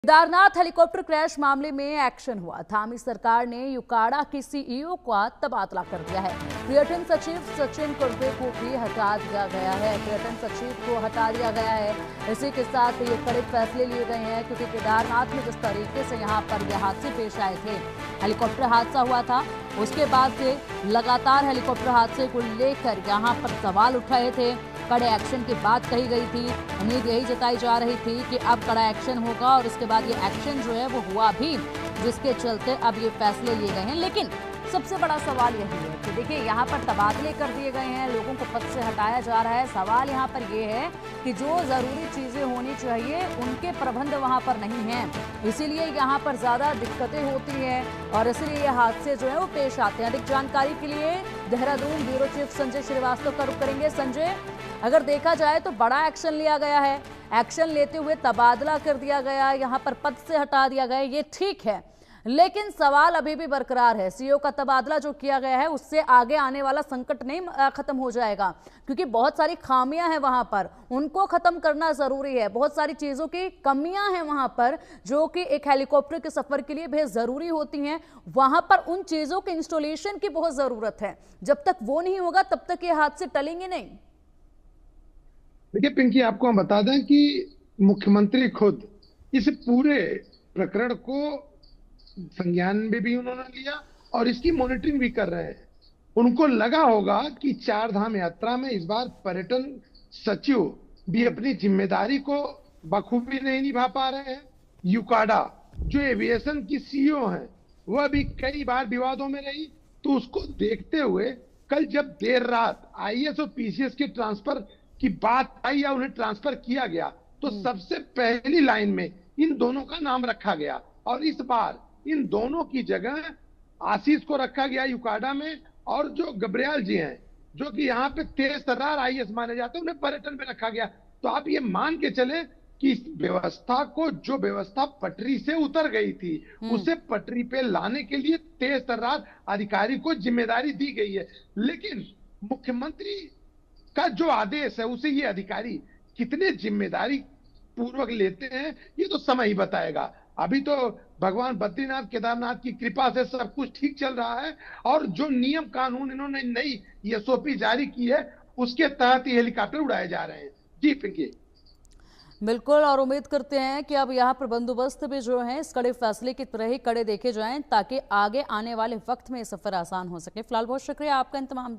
Kedarnath helicopter crash मामले में action हुआ। धामी सरकार ने यूकाड़ा के सीईओ का तबादला कर दिया है। पर्यटन सचिव सचिन कुर्बे को भी हटा दिया गया है। पर्यटन सचिव को हटा दिया गया है। इसी के साथ ये कड़े फैसले लिए गए हैं क्योंकि केदारनाथ में जिस तरीके से यहाँ पर ये हादसे पेश आए थे, हेलीकॉप्टर हादसा हुआ था, उसके बाद से लगातार हेलीकॉप्टर हादसे को लेकर यहाँ पर सवाल उठाए थे। कड़े एक्शन की बात कही गई थी। उम्मीद यही जताई जा रही थी कि अब कड़ा एक्शन होगा और उसके बाद ये एक्शन जो है वो हुआ भी, जिसके चलते अब ये फैसले लिए गए हैं। लेकिन सबसे बड़ा सवाल यही है कि देखिए यहाँ पर तबादले कर दिए गए हैं, लोगों को पद से हटाया जा रहा है। सवाल यहाँ पर ये है कि जो जरूरी चीजें होनी चाहिए उनके प्रबंध वहाँ पर नहीं है, इसीलिए यहाँ पर ज्यादा दिक्कतें होती हैं और इसलिए ये हादसे जो है वो पेश आते हैं। अधिक जानकारी के लिए देहरादून ब्यूरो चीफ संजय श्रीवास्तव का रुख करेंगे। संजय, अगर देखा जाए तो बड़ा एक्शन लिया गया है, एक्शन लेते हुए तबादला कर दिया गया, यहाँ पर पद से हटा दिया गया, ये ठीक है, लेकिन सवाल अभी भी बरकरार है। सीईओ का तबादला जो किया गया है उससे आगे आने वाला संकट नहीं खत्म हो जाएगा, क्योंकि बहुत सारी खामियां हैं वहां पर, उनको खत्म करना जरूरी है। बहुत सारी चीजों की कमियां हैं वहां पर जो कि एक हेलीकॉप्टर के सफर के लिए बेहद जरूरी होती हैं। वहां पर उन चीजों के इंस्टॉलेशन की बहुत जरूरत है। जब तक वो नहीं होगा तब तक ये हादसे टलेंगे नहीं। देखिए पिंकी, आपको हम बता दें कि मुख्यमंत्री खुद इस पूरे प्रकरण को संज्ञान में भी उन्होंने लिया और इसकी मॉनिटरिंग भी कर रहे हैं। उनको लगा होगा कि चार धाम यात्रा में इस बार पर्यटन सचिव भी अपनी जिम्मेदारी को बखूबी नहीं निभा पा रहे हैं। यूकाड़ा जो एविएशन की सीईओ हैं, वह भी कई बार विवादों में रही, तो उसको देखते हुए कल जब देर रात आईएएस और पीसीएस के ट्रांसफर की बात आई या उन्हें ट्रांसफर किया गया, तो सबसे पहली लाइन में इन दोनों का नाम रखा गया और इस बार इन दोनों की जगह आशीष को रखा गया यूकाड़ा में, और जो गब्रियाल जी हैं जो कि यहाँ पे तेज तर्रार आईएएस माने जाते हैं, उन्हें पर्यटन में रखा गया। तो आप ये मान के चले कि इस व्यवस्था को, जो व्यवस्था पटरी से उतर गई थी, उसे पटरी पे लाने के लिए तेज तर्रार अधिकारी को जिम्मेदारी दी गई है। लेकिन मुख्यमंत्री का जो आदेश है उसे ये अधिकारी कितने जिम्मेदारी पूर्वक लेते हैं, ये तो समय ही बताएगा। अभी तो भगवान बद्रीनाथ केदारनाथ की कृपा से सब कुछ ठीक चल रहा है और जो नियम कानून इन्होंने नई एसओपी जारी की है उसके तहत ही हेलीकॉप्टर उड़ाए जा रहे हैं। जी पिंकी, बिल्कुल, और उम्मीद करते हैं कि अब यहाँ पर बंदोबस्त भी जो है इस कड़े फैसले की तरह ही कड़े देखे जाएं ताकि आगे आने वाले वक्त में सफर आसान हो सके। फिलहाल बहुत शुक्रिया आपका इन तमाम